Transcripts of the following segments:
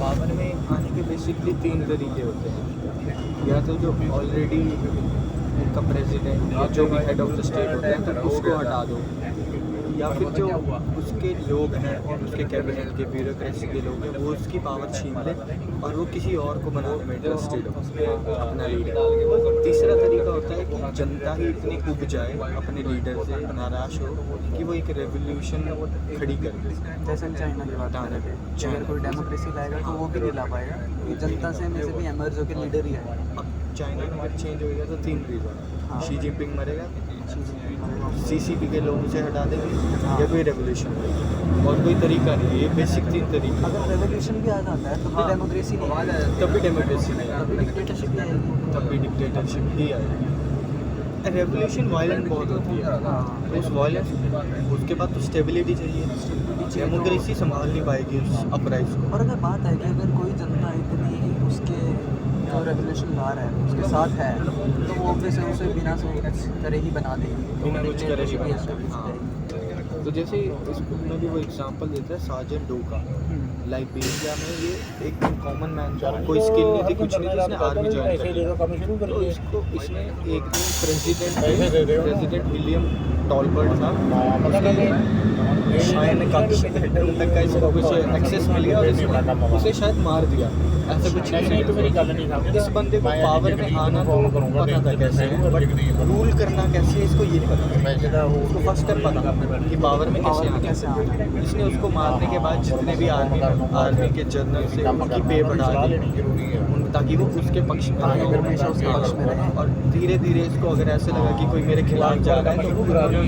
Power में आने के बेसिकली 3 तरीके होते हैं। या तो जो ऑलरेडी उनका प्रेसिडेंट या जो भी हेड ऑफ द स्टेट होता है तो उसको हटा दो, या फिर जो उसके लोग हैं और उसके कैबिनेट के ब्यूरोक्रेसी के लोग हैं वो उसकी पावर छीन ले और वो किसी और को बनाने में इंटरेस्टेड हो अपना लीडर। तीसरा तरीका होता है कि जनता ही इतनी उब जाए अपने लीडर से, नाराज़ हो कि वो एक रेवोल्यूशन खड़ी कर दे। जैसे चाइना की बात करें, अगर कोई डेमोक्रेसी लाएगा तो वो भी नहीं ला पाएगा, क्योंकि जनता से में से भी एमर्ज होकर लीडर ही है। अब चाइना में अगर चेंज होएगा तो 3 रीज़न, हाँ। शी जिनपिंग मरेगा, सीसीपी के लोग उसे हटा देंगे, या कोई रेवोल्यूशन होगी। और कोई तरीका नहीं है, ये बेसिक 3 तरीके। अगर रेवोल्यूशन भी आ जाता है तो भी हाँ। डेमोक्रेसी नहीं आएगा, तब भी डेमोक्रेसी नहीं तभी आएगी, डिक्टेटरशिप ही आएगी। तब भी डिक्टेटरशिप ही आएगी। रेवोल्यूशन वायलेंट बहुत होती है, हाँ। तो उस वायलेंस उसके बाद तो स्टेबिलिटी चाहिए। डेमोक्रेसी संभाल नहीं पाएगी उस अपराइज को। और अगर बात है कि अगर कोई जनता इतनी उसके जो रेवोल्यूशन ला रहा है उसके साथ है, तो वो ऑब्वियस है उसे बिना सोच करे ही बना देगी, बिना कुछ करे ही बना dictatorship ही हाँ। establish तो जैसे इस बुक में भी वो एग्जांपल देता है सार्जेंट डो का। करेगी। लाइबेरिया में ये एक कॉमन मैन था, कोई स्किल नहीं थी, कुछ नहीं थी, इसने आर्मी ज्वाइन कर लिया। तो इसको इसने एक दिन प्रेसिडेंट विलियम टॉलबर्ट था, उसके शायद कक्ष बेडरूम तक का इसको कुछ एक्सेस मिल गया और इसने उसे शायद मार दिया, ऐसा कुछ नहीं था। इस बंदे को पावर में आना तो पता था कैसे है, बट रूल करना कैसे है इसको ये नहीं पता। उसको फर्स्ट स्टेप पता कि पावर में कैसे आना है। इसने उसको मारने के बाद जितने भी आर्मी के जनरल से उनकी पे बढ़ा दी ताकि वो उसके पक्ष में रहे, हमेशा उसके पक्ष में रहे। और धीरे धीरे इसको अगर ऐसे लगा कि कोई मेरे खिलाफ जा रहा है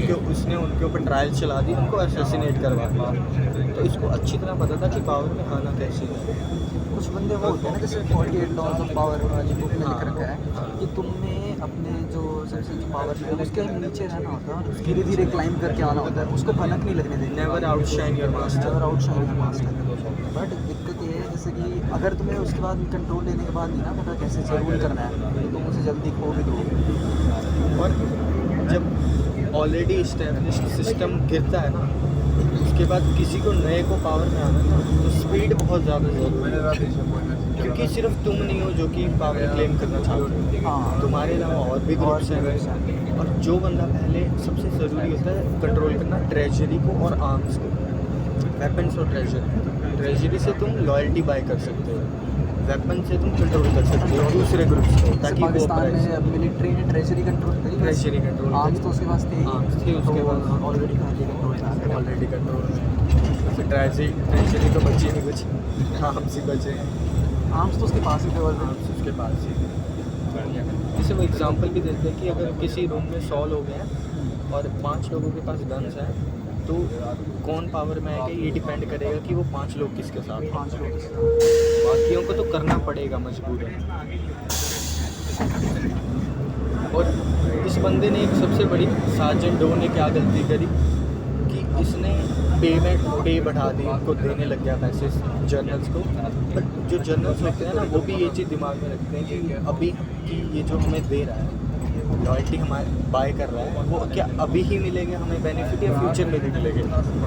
तो उसने उनके ऊपर ट्रायल चला दी, उनको असैसिनेट करवा दिया। तो इसको अच्छी तरह पता था कि पावर में आना कैसे है। कुछ बंदे वो होते हैं ना, जैसे 48 लॉज ऑफ पावर वाली बुक में हाँ। लिख रखा है कि तुमने अपने जो सबसे जो पावर है उसके नीचे रहना होता है और धीरे धीरे क्लाइंब करके आना होता है, उसको भनक नहीं लगने देनी। Never outshine your master. Never outshine your master. But दिक्कत ये है जैसे कि अगर तुम्हें उसके बाद कंट्रोल लेने के बाद नहीं ना पता कैसे रूल करना है तो तुम उसे जल्दी खो भी दोगे। और जब ऑलरेडी इस्टेब्लिश्ड सिस्टम गिरता है ना, उसके बाद किसी को नए को पावर में आना ना तो स्पीड बहुत ज़्यादा ज़रूरी है, क्योंकि सिर्फ तुम नहीं हो जो कि पावर क्लेम करना चाहते हो, हाँ। तुम्हारे अलावा और भी ग्रुप्स हैं। और जो बंदा पहले सबसे ज़रूरी होता है कंट्रोल करना ट्रेजरी को और आर्म्स को, वेपन्स और ट्रेजरी से तुम लॉयल्टी बाय कर सकते हो, वेपन से तुम कंट्रोल कर सकते हो दूसरे ग्रुप्स को, ताकि वो पाकिस्तान में मिलिट्री ने ट्रेजरी कंट्रोल करी, ट्रेजरी कंट्रोल आर्म्स तो उसके पास थे, आर्म्स थे उसके पास ऑलरेडी कंट्रोल था। ऑलरेडी कंट्रोल में। ट्रेजरी तो बची नहीं, कुछ आर्म्स ही बचे हैं, आर्म्स तो उसके पास ही थे ऑलरेडी। आर्म्स उसके पास ही। जैसे वो एग्जांपल भी देते हैं कि अगर किसी रूम में 100 लोग हैं और 5 लोगों के पास गन्स हैं तो कौन पावर में आएगा, ये डिपेंड करेगा कि वो 5 लोग किसके साथ हैं। 5 लोग बाकियों को तो करना पड़ेगा मजबूरन। और इस बंदे ने एक सबसे बड़ी, सार्जेंट डो ने क्या गलती करी कि इसने पे बढ़ा दी, उनको देने लग गया पैसे जर्नल्स को। बट जो जर्नल्स होते हैं ना वो भी ये चीज़ दिमाग में रखते हैं कि अभी कि ये जो हमें दे रहा है, लॉयल्टी हमारे बाय कर रहा है, वो क्या अभी ही मिलेगा हमें बेनिफिट या फ्यूचर में भी मिलेंगे।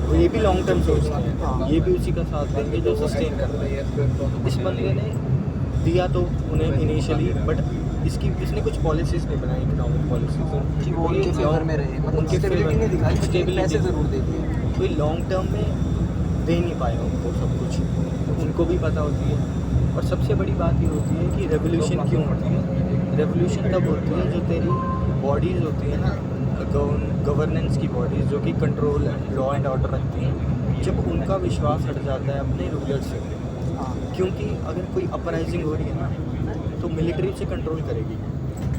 तो ये भी लॉन्ग टर्म सोचते हैं, ये भी उसी का साथ देंगे जो सस्टेन कर रहे हैं। इस बंदे ने दिया तो उन्हें इनिशियली, बट इसने कुछ पॉलिसीज नहीं बनाई, इकोनॉमिक पॉलिसीज कि वो उनके फेवर में रहे, मतलब उनके स्टेबिलिटी नहीं दिखाई, स्टेबिलिटी पैसे ज़रूर दे दिए। कोई लॉन्ग टर्म में दे नहीं पाया उनको सब कुछ, तो उनको भी पता होती है। और सबसे बड़ी बात ये होती है कि रेवोल्यूशन क्यों होती है। रेवोल्यूशन तब होती है जो तेरी बॉडीज़ होती हैं ना, गवर्नेंस की बॉडीज़ जो कि कंट्रोल लॉ एंड ऑर्डर रखती हैं, जब उनका विश्वास हट जाता है अपने रूलर से। क्योंकि अगर कोई अपराइजिंग हो रही है ना तो मिलिट्री से कंट्रोल करेगी,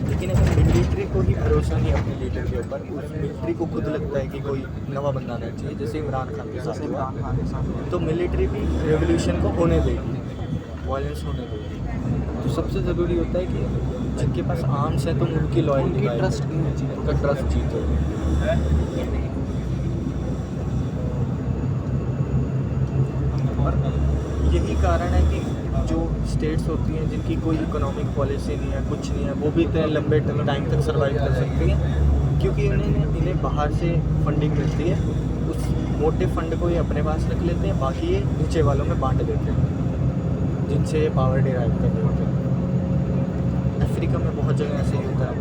लेकिन अगर मिलिट्री को ही भरोसा नहीं अपने लीडर के ऊपर, उस मिलिट्री को खुद लगता है कि कोई नवा बंदा आना चाहिए, जैसे इमरान खान के साथ हुआ, तो मिलिट्री भी रेवोल्यूशन को होने देगी, वायलेंस होने देगी। तो सबसे ज़रूरी होता है कि जिनके पास आर्म्स है तुम उनकी लॉयल्टी, ट्रस्ट जीतो। और यही कारण है कि जो स्टेट्स होती हैं जिनकी कोई इकोनॉमिक पॉलिसी नहीं है, कुछ नहीं है, वो भी इतने लंबे टाइम तक सर्वाइव कर सकती हैं, क्योंकि इन्हें बाहर से फंडिंग मिलती है। उस मोटे फंड को ये अपने पास रख लेते हैं, बाकी ये नीचे वालों में बांट देते हैं। से ये पावर डिराइव कर रहे होते हैं। अफ्रीका में बहुत जगह ऐसे ही होता है।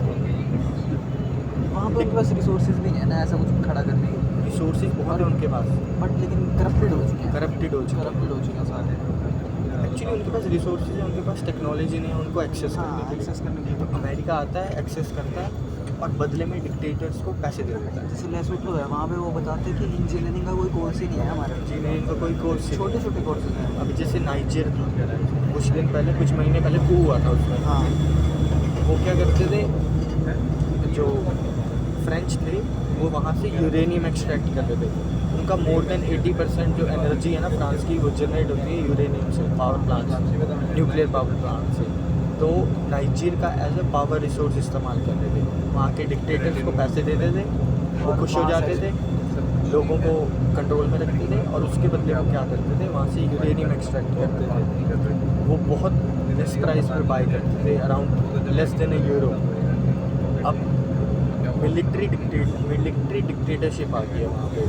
वहाँ पे उनके पास रिसोर्सेज नहीं है ना ऐसा कुछ खड़ा करने के, रिसोर्सेज बहुत है उनके पास, बट लेकिन करप्टेड हो चुके हैं, करप्टेड हो चुका करप्टेड हो चुके हैं सारे। एक्चुअली उनके पास रिसोर्सेज है, उनके पास टेक्नोलॉजी नहीं है उनको एक्सेस हाँ करने के लिए। एक्सेस करने के लिए तो अमेरिका आता है, एक्सेस करता है और बदले में डिक्टेटर्स को पैसे दे देता है। जैसे लेसोटो है, वहाँ पे वो बताते हैं कि इंजीनियरिंग का कोई कोर्स ही नहीं है हमारे, इंजीनियरिंग का कोई कोर्स नहीं। छोटे छोटे कोर्सेज हैं। अभी जैसे नाइजर था, कुछ दिन पहले, कुछ महीने पहले coup हुआ था उसमें। हाँ वो क्या करते थे, जो फ्रेंच थे वो वहाँ से यूरेनियम एक्सट्रैक्ट करते थे। उनका मोर देन 80% जो एनर्जी है ना फ्रांस की, वो जनरेट होती है यूरेनियम से, पावर प्लांट से, न्यूक्लियर पावर प्लांट से। तो नाइजीर का एज ए पावर रिसोर्स इस्तेमाल करते थे। वहाँ के डिक्टेटर्स को पैसे देते थे, वो खुश हो जाते थे, लोगों को कंट्रोल में रखते थे और उसके बदले वो क्या करते थे, वहाँ से यूरेनियम एक्सट्रैक्ट करते थे। वो बहुत लेस प्राइस पर बाय करते थे, अराउंड लेस देन ए यूरो। अब मिलिट्री डिक्टेटरशिप आ गई है वहाँ पे।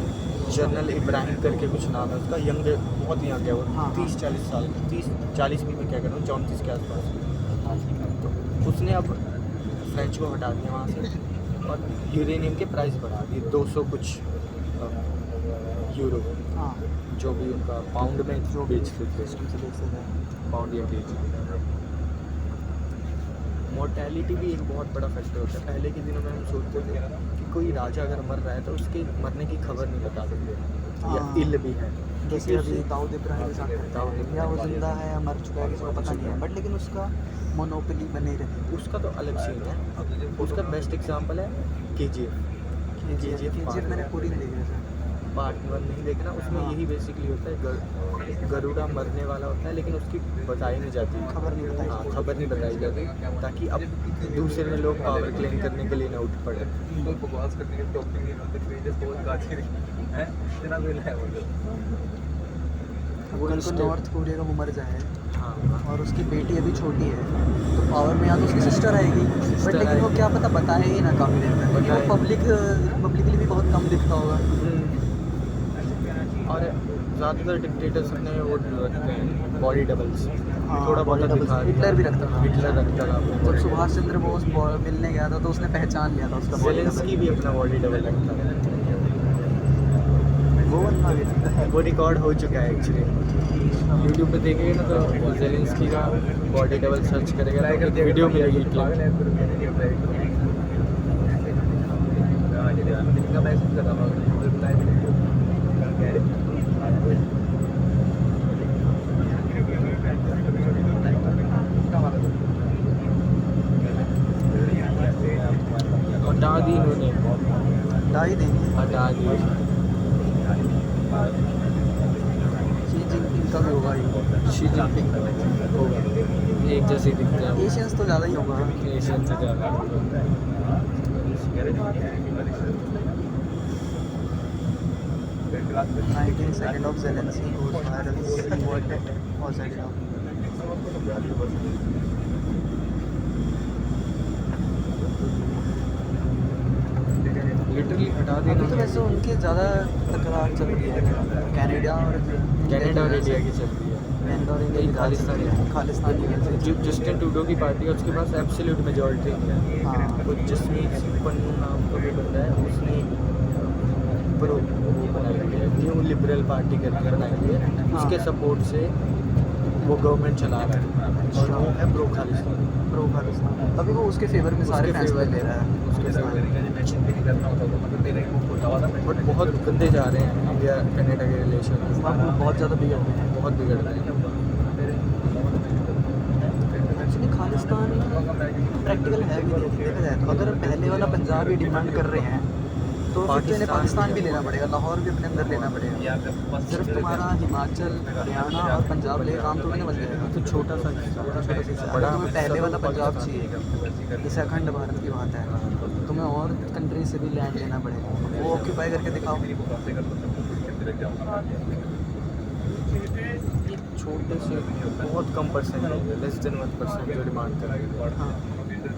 जनरल इब्राहिम करके कुछ नाम है उसका, यंग, बहुत यंग है वो, हाँ। 30-40 साल, 30-40 भी मैं क्या कर रहा हूँ, 34 के आसपास। तो उसने अब फ्रेंच को हटा दिया वहाँ से और यूरेनियम के प्राइस बढ़ा दिए 200 कुछ यूरो, हाँ जो भी उनका पाउंड में जो बेचते थे, पाउंड या केजी। मोर्टेलिटी भी एक बहुत बड़ा फैक्टर होता है। पहले के दिनों में हम सोचते थे कि कोई राजा अगर मर रहा है तो उसके मरने की खबर नहीं बता देते, या हाँ। इल भी है, जैसे अभी दाऊद इब्राहिम के साथ करता है, या वो जिंदा है या मर चुका है किसी को पता नहीं है, बट लेकिन उसका मोनोपोली बने रहे। उसका तो अलग सीन है। उसका बेस्ट एग्जांपल है KGF मैंने पूरी नहीं देखी वैसे। पार्ट 1 नहीं देखना, उसमें हाँ। यही बेसिकली होता है, गरुड़ा मरने वाला होता है लेकिन उसकी बताई नहीं जाती, खबर नहीं बताई हाँ, जाती। खबर नहीं बताई जाती, ताकि अब दूसरे लोग पावर क्लेम करने के लिए ना उठ पड़े। बकवास करने के टॉपिक नहीं होते, पेजेस बहुत काटे हैं, इतना बिल है वो। अगर उनको नॉर्थ कोरिया का वो मर जाए हाँ, और उसकी बेटी अभी छोटी है तो पावर में या तो उसकी सिस्टर आएगी, बट लेकिन वो क्या पता बताए ही ना काफ़ी देर तक, क्योंकि वो पब्लिकली भी बहुत कम दिखता होगा। और ज़्यादातर डिक्टेटर्स अपने वो रखते हैं बॉडी डबल्स, हाँ, थोड़ा बहुत body doubles। दिखा देते हैं। हिटलर भी रखता था। हिटलर रखता था अपना जब body सुभाष चंद्र बोस मिलने गया था तो उसने पहचान लिया था उसका double। body Zelensky double। भी अपना बॉडी डबल रखता है। वो बनना भी लगता है। वो रिकॉर्ड हो चुका है एक्चुअली। यूट्यूब पे देखेंगे ना तो जेलेंस्की का बॉडी डबल सर्च करेगा तो एक वीडियो मिलेगी क्लिप। हटा दी इन्होंने, डाई देंगे। हटा दी। शी जिनपिंग का भी होगा ये। शी जिनपिंग होगा, एक जैसे दिखते हैं वो। एशियंस तो ज़्यादा ही होगा। एशियन से ज़्यादा। 19 of Zelensky goes viral. See what was I know. Literally हटा अभी देना। तो वैसे उनकी ज़्यादा तकरार चल रही है कनाडा और कनाडा और इंडिया की चल रही है। कनाडा और इंडिया की खालिस्तानी खालिस्तानी जो जस्टिन ट्रूडो की पार्टी है उसके पास एब्सोल्यूट मेजॉरिटी है। हाँ वो जसमीत पन्नू नाम का भी बंदा है, उसने प्रो वो बनाई हुई है, न्यू लिबरल पार्टी करके बनाई हुई है। उसके सपोर्ट से वो गवर्नमेंट चला रहा है और वो है प्रो खालिस्तान। प्रो खालिस्तान अभी वो उसके फेवर में सारे उसके फैसले फेवर ले रहा है। उसके फेवर बट बहुत गंदे जा रहे हैं इंडिया कनाडा के रिलेशन, बहुत ज़्यादा बिगड़ गए हैं। बहुत बिगड़ रहे हैं। एक्चुअली खालिस्तान प्रैक्टिकल है भी नहीं देखा जाए तो। अगर पहले वाला पंजाब ही डिमांड कर रहे हैं तो फिर तो इन्हें पाकिस्तान भी लेना पड़ेगा, लाहौर भी अपने अंदर लेना पड़ेगा। सिर्फ तुम्हारा हिमाचल, हरियाणा और पंजाब ले काम थोड़ी ना बन जाएगा। तो छोटा सा छोटा सा हिस्सा। बड़ा अगर तुम्हें पहले वाला पंजाब पाकिस्तान। चाहिए, जैसे अखंड भारत की बात है, तो तुम्हें और कंट्री से भी लैंड लेना पड़ेगा। वो ऑक्यूपाई करके दिखाओ। छोटे से बहुत कम परसेंट है, लेस देन 1% जो डिमांड कर रहे हैं। हाँ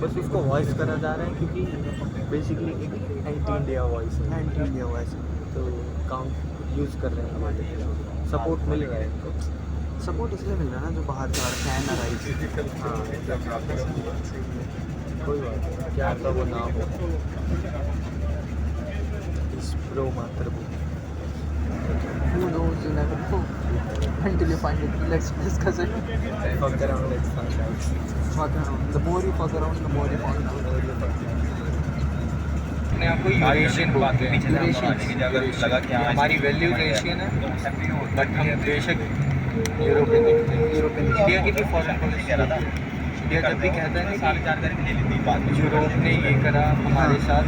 बस उसको वॉइस करा जा रहा है क्योंकि बेसिकली एक एंटी इंडिया वॉइस है, एंटी इंडिया हुआ ऐसे। तो काउंट यूज़ कर रहे हैं हमारे, सपोर्ट मिल रहा है इनको। सपोर्ट इसलिए मिल रहा है ना जो बाहर जा रहे हैं ना राइज। कोई बात नहीं, क्या था वो नाम हो इस प्रो मातृभूमि। Who knows, you never know until you find it. Let's discuss it. Fuck around, let's find out. Fuck around. The more you fuck around, the more you find out. अपने आप को यूरेशियन बोलते हैं। लगा कि हमारी value Asian है, but हम बेशक यूरोपियन दिखते हैं। इंडिया की भी फॉरेन पॉलिसी है। इंडिया जब भी कहता है ना कि यूरोप ने ये करा हमारे साथ,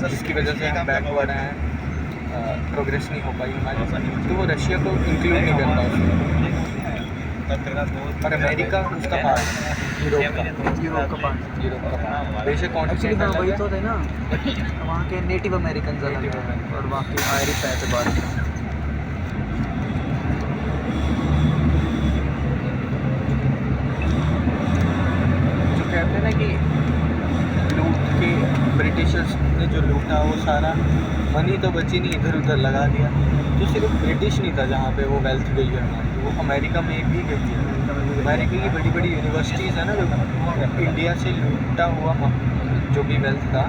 जिसकी वजह से हम बैकवर्ड हैं, प्रोग्रेस नहीं हो पाई हमारी, तो वो रशिया को इंक्लूड नहीं करता उसमें। और अमेरिका उसका पार्ट है, यूरोप का पार्ट। बेशक एक्चुअली हाँ वही कॉन्टिनेंट तो है ना, वहाँ के नेटिव अमेरिकन अलग हैं और वहाँ के आयरिश है तो बात। जो कहते हैं ना कि लूट के ब्रिटिशर्स ने जो लूटा वो सारा मनी तो बची नहीं, इधर उधर लगा दिया। तो सिर्फ ब्रिटिश नहीं था जहाँ पे वो वेल्थ गई है हमारी, वो अमेरिका में भी गई है। अमेरिका की बड़ी बड़ी यूनिवर्सिटीज़ है ना, जो इंडिया से लूटा हुआ जो भी वेल्थ था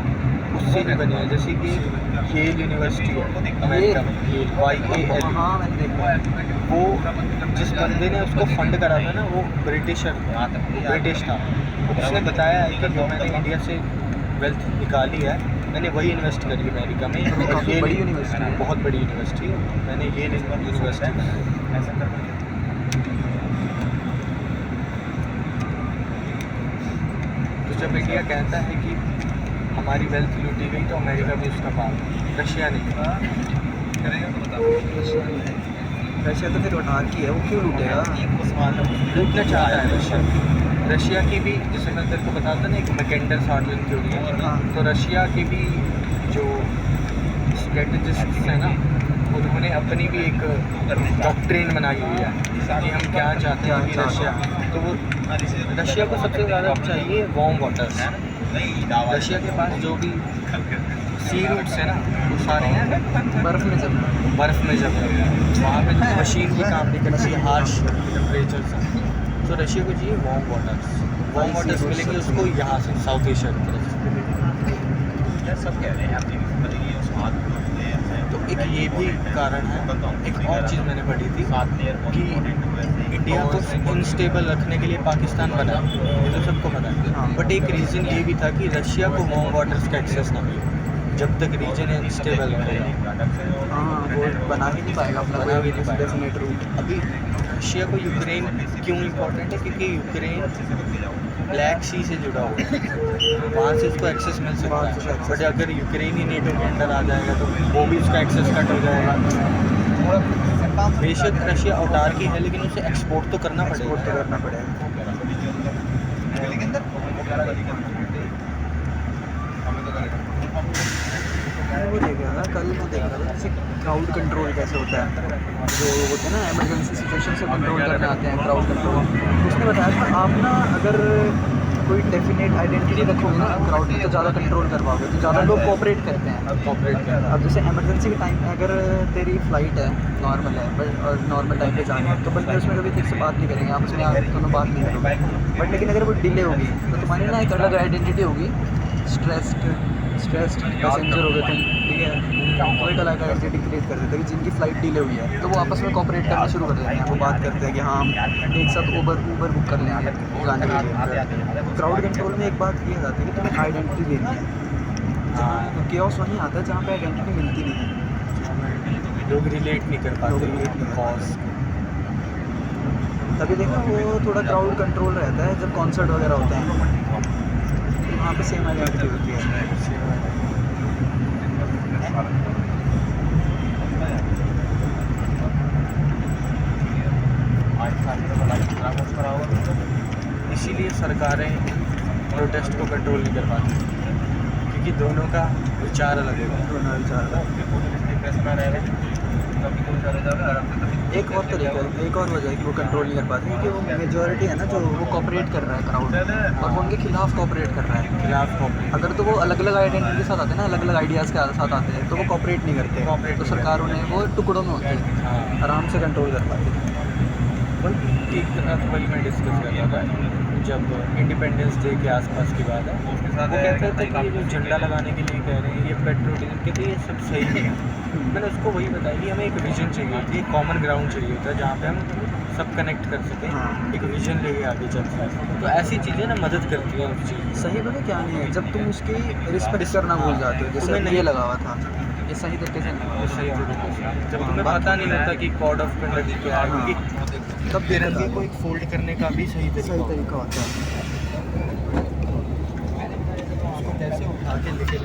उससे ही बनी है। जैसे कि येल यूनिवर्सिटी है अमेरिका में, YAL। हाँ मैंने देखा है। वो जिस बंदे ने उसको फंड करा था ना, वो ब्रिटिश था। उसने बताया है कि जो मैंने इंडिया से वेल्थ निकाली है, मैंने वही इन्वेस्ट करी अमेरिका में। वो काफ़ी बड़ी यूनिवर्सिटी है। बहुत बड़ी यूनिवर्सिटी है, मैंने ये यूनिवर्सिटी बनाई। तो जब इंडिया कहता है कि हमारी वेल्थ लूटी गई, तो अमेरिका भी उसका पार्ट, रशिया नहीं। रशिया तो फिर उठार की है, वो क्यों लूटेगा? लूटना चाहता है रशिया। रशिया की भी, जैसे मैं तेरे को बताता ना, एक मैकेंडर सार्टलिन थ्योरी है। हाँ। तो रशिया की भी जो स्ट्रेटजिस्ट हैं ना, उन्होंने अपनी भी एक डॉक्ट्रिन बनाई हुई है कि हम क्या चाहते हैं कि रशिया, तो वो रशिया को सबसे ज़्यादा चाहिए वार्म वाटर्स। रशिया के पास जो भी सी रूट्स है ना, वो सारे हैं बर्फ़ में चल रहा है। बर्फ़ में जम रहे हैं, वहाँ पे मशीन भी काम नहीं करती, हार्श टेम्परेचर से। तो रशिया को चाहिए वार्म वाटर्स मिलेंगे उसको यहाँ से, साउथ एशिया की तरफ से। सब कह रहे हैं तो एक ये भी कारण है। एक और चीज़ मैंने पढ़ी थी कि इंडिया को अनस्टेबल रखने के लिए पाकिस्तान बना, ये तो सबको पता है। बट एक रीज़न ये भी था कि रशिया को वार्म वाटर्स का एक्सेस ना मिले जब तक रीजन अनस्टेबल रहेगा। हाँ वो बना ही नहीं पाएगा अपना बना भी नहीं पाएगा। Definite route. अभी रशिया को यूक्रेन क्यों इम्पोर्टेंट है? क्योंकि यूक्रेन ब्लैक सी से जुड़ा हुआ है, वहाँ से उसको एक्सेस मिल सकता है। बट अगर यूक्रेन ही नेटो के अंदर आ जाएगा तो वो भी उसका एक्सेस कट हो जाएगा। बेशक रशिया औटार्की है, लेकिन उसे एक्सपोर्ट तो करना पड़ेगा। एक्सपोर्ट तो करना पड़ेगा। वो देख रहा था कल, मैं देख रहा था जैसे क्राउड कंट्रोल कैसे होता है, जो होते हैं ना इमरजेंसी सिचुएशन से कंट्रोल करने आते हैं क्राउड कंट्रोल। उसने बताया था आप ना अगर कोई डेफिनेट आइडेंटिटी रखोगे ना क्राउड में तो ज़्यादा कंट्रोल कर पाओगे, तो ज़्यादा लोग कोऑपरेट करते हैं। अब जैसे इमरजेंसी के टाइम अगर तेरी फ्लाइट है, नॉर्मल है, बट और नॉर्मल टाइम पे जानी है, तो बल्कि उसमें कभी ठीक से बात नहीं करेंगे, आप उसमें दोनों बात नहीं करोगे। बट लेकिन अगर वो डिले होगी तो तुम्हारी ना एक अलग आइडेंटिटी होगी, स्ट्रेस्ड पैसेंजर हो गए तुम, ठीक है, तो एक अलग आइडेंटिटी क्रिएट कर देते हैं कि जिनकी फ़्लाइट डिले हुई है तो वो आपस में कोऑपरेट करना शुरू कर देते हैं। वो बात करते हैं कि हाँ हम एक साथ ऊबर बुक कर लेंगे जाने के लिए। क्राउड कंट्रोल में एक बात ये जाती है कि तुम्हें आइडेंटिटी देनी है, जहाँ केओस वहीं आता है जहाँ पे आइडेंटिटी मिलती नहीं है, लोग रिलेट नहीं कर पाते। तभी देखो वो थोड़ा क्राउड कंट्रोल रहता है जब कॉन्सर्ट वगैरह होते हैं, वहाँ पे सेम आइडेंटिटी होती है। इसीलिए सरकारें प्रोटेस्ट को कंट्रोल नहीं कर पाती, क्योंकि दोनों का विचार अलग होगा। दोनों विचार एक और तरीका, एक और वजह है कि वो कंट्रोल नहीं कर पाते क्योंकि वो मेजॉरिटी है ना जो वो कोऑपरेट कर रहा है क्राउड, और वो उनके खिलाफ कोऑपरेट कर रहा है। अगर तो वो अलग अलग आइडेंटिटी के साथ आते हैं ना, अलग अलग आइडियाज़ के साथ आते हैं, तो वो कोऑपरेट नहीं करते, तो सरकार उन्हें वो टुकड़ों में होते हैं, आराम से कंट्रोल कर पाती है। एक रात वही मैं डिस्कस कर रहा था जब इंडिपेंडेंस डे के आसपास की बात है। वो कहते थे कि ये जो झंडा लगाने के लिए कह रहे हैं ये पेट्रोलिज्म कहते हैं, ये सब सही नहीं है। मैंने उसको वही बताया कि हमें एक विजन चाहिए होती है, एक कॉमन ग्राउंड चाहिए होता है जहाँ पे हम सब कनेक्ट कर सकें, हाँ। एक विजन लेके आगे चल सकें। तो ऐसी चीज़ें ना मदद करती हैं उस चीज़। सही बोले क्या नहीं है, जब तुम उसकी रिस्पेक्ट करना भूल जाते हो, जैसे तुम्हें अभी नहीं- ये लगा हुआ था, ये सही तरीके से नहीं वो सही तरीके से जब हाँ, तुम्हें बात पता नहीं होता कि कोड ऑफ कंडक्ट क्या है, हाँ। क्योंकि तब तिरंगे को एक फोल्ड करने का भी सही तरीका सही होता है। तरीका होता है। उसको कैसे उठा के लेके